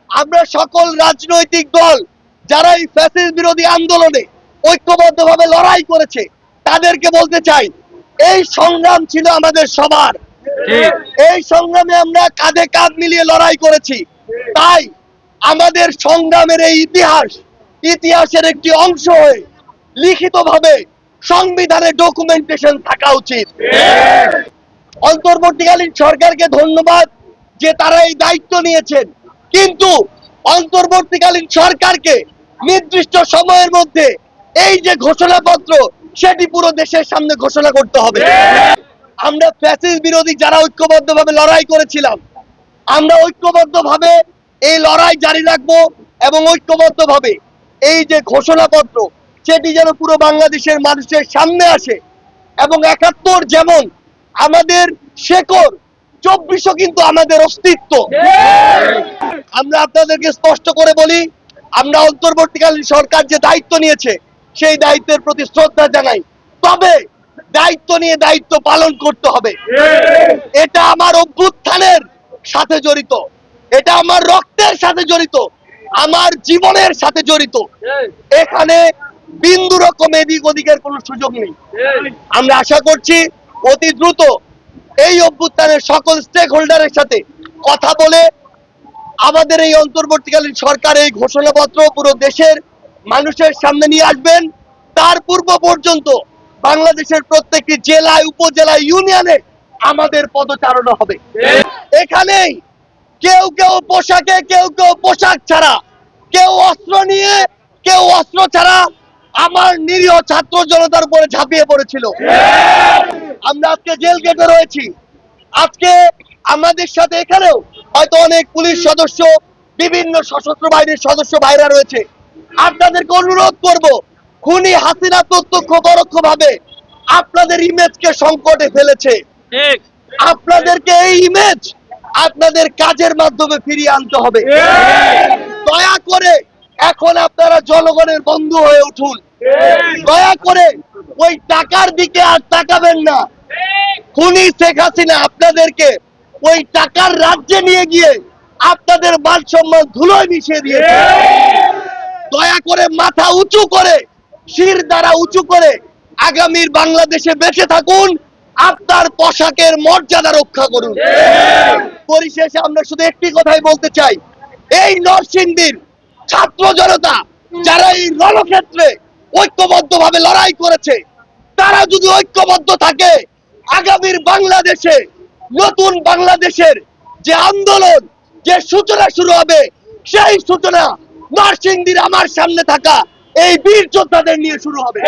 আমরা সকল রাজনৈতিক দল যারা এই ফ্যাসিস্ট বিরোধী আন্দোলনে ঐক্যবদ্ধভাবে লড়াই করেছে তাদেরকে বলতে চাই, এই সংগ্রাম ছিল আমাদের সবার। এই সংগ্রামে আমরা কাঁধে কাঁধ মিলিয়ে লড়াই করেছি। তাই আমাদের সংগ্রামের এই ইতিহাসের একটি অংশ হয়ে লিখিতভাবে সংবিধানে ডকুমেন্টেশন থাকা উচিত। অন্তর্বর্তীকালীন সরকারকে ধন্যবাদ যে তারা এই দায়িত্ব নিয়েছেন, কিন্তু অন্তর্বর্তীকালীন সরকারকে নির্দিষ্ট সময়ের মধ্যে এই যে ঘোষণাপত্র সেটি পুরো দেশের সামনে ঘোষণা করতে হবে। আমরা ফ্যাসিস্ট বিরোধী যারা ঐক্যবদ্ধভাবে লড়াই করেছিলাম, আমরা ঐক্যবদ্ধভাবে এই লড়াই জারি রাখবো এবং ঐক্যবদ্ধভাবে এই যে ঘোষণাপত্র সেটি যেন পুরো বাংলাদেশের মানুষের সামনে আসে। এবং ৭১ যেমন আমাদের শেকড়, ২৪ও কিন্তু আমাদের অস্তিত্ব। আমরা আপনাদেরকে স্পষ্ট করে বলি, আমরা অন্তর্বর্তীকালীন সরকার যে দায়িত্ব নিয়েছে সেই দায়িত্বের প্রতি শ্রদ্ধা জানাই, তবে দায়িত্ব নিয়ে দায়িত্ব পালন করতে হবে। এটা আমার অভ্যুত্থানের সাথে জড়িত, এটা আমার রক্তের সাথে জড়িত, আমার জীবনের সাথে জড়িত। এখানে বিন্দু রকম এদিক ওদিকের কোনো সুযোগ নেই। আমরা আশা করছি অতি দ্রুত এই অভ্যুত্থানের সকল স্টেক হোল্ডারের সাথে কথা বলে আমাদের এই অন্তর্বর্তীকালীন সরকার এই ঘোষণাপত্র পুরো দেশের মানুষের সামনে নিয়ে আসবেন। তার পূর্ব পর্যন্ত বাংলাদেশের প্রত্যেকটি জেলায়, উপজেলায়, ইউনিয়নে আমাদের পদচারণা হবে। এখানেই কেউ কেউ পোশাকে, কেউ কেউ পোশাক ছাড়া, কেউ অস্ত্র নিয়ে, কেউ অস্ত্র ছাড়া আমার নিরীহ ছাত্র জনতার উপরে ঝাঁপিয়ে পড়েছিল। আমরা আজকে জেল গেটে রয়েছি। আজকে আমাদের সাথে এখানেও হয়তো অনেক পুলিশ সদস্য, বিভিন্ন সশস্ত্র বাহিনীর সদস্য ভাইরা রয়েছে। আপনাদেরকে অনুরোধ করব, খুনি হাসিনা প্রত্যক্ষ পরোক্ষ ভাবে আপনাদের ইমেজকে সংকটে ফেলেছে। আপনাদেরকে এই ইমেজ আপনাদের কাজের মাধ্যমে ফিরিয়ে আনতে হবে। দয়া করে এখন আপনারা জনগণের বন্ধু হয়ে উঠুন। দয়া করে ওই টাকার দিকে আর তাকাবেন না। খুনি শেখ হাসিনা আপনাদেরকে ওই টাকার রাজ্যে নিয়ে গিয়ে আপনাদের মান সম্মান ধুলোয় মিশিয়ে দিয়েছে। দয়া করে মাথা উঁচু করে, শির দ্বারা উঁচু করে আগামীর বাংলাদেশে বেঁচে থাকুন, আপনার পোশাকের মর্যাদা রক্ষা করুন। পরিশেষে আমরা শুধু একটি কথাই বলতে চাই, এই নরসিংদীর ছাত্র জনতা যারা এই রণক্ষেত্রে ঐক্যবদ্ধভাবে লড়াই করেছে, তারা যদি ঐক্যবদ্ধ থাকে, আগামীর বাংলাদেশে, নতুন বাংলাদেশের যে আন্দোলন, যে সূচনা শুরু হবে, সেই সূচনা নরসিংদীর আমার সামনে থাকা এই বীর যোদ্ধাদের নিয়ে শুরু হবে।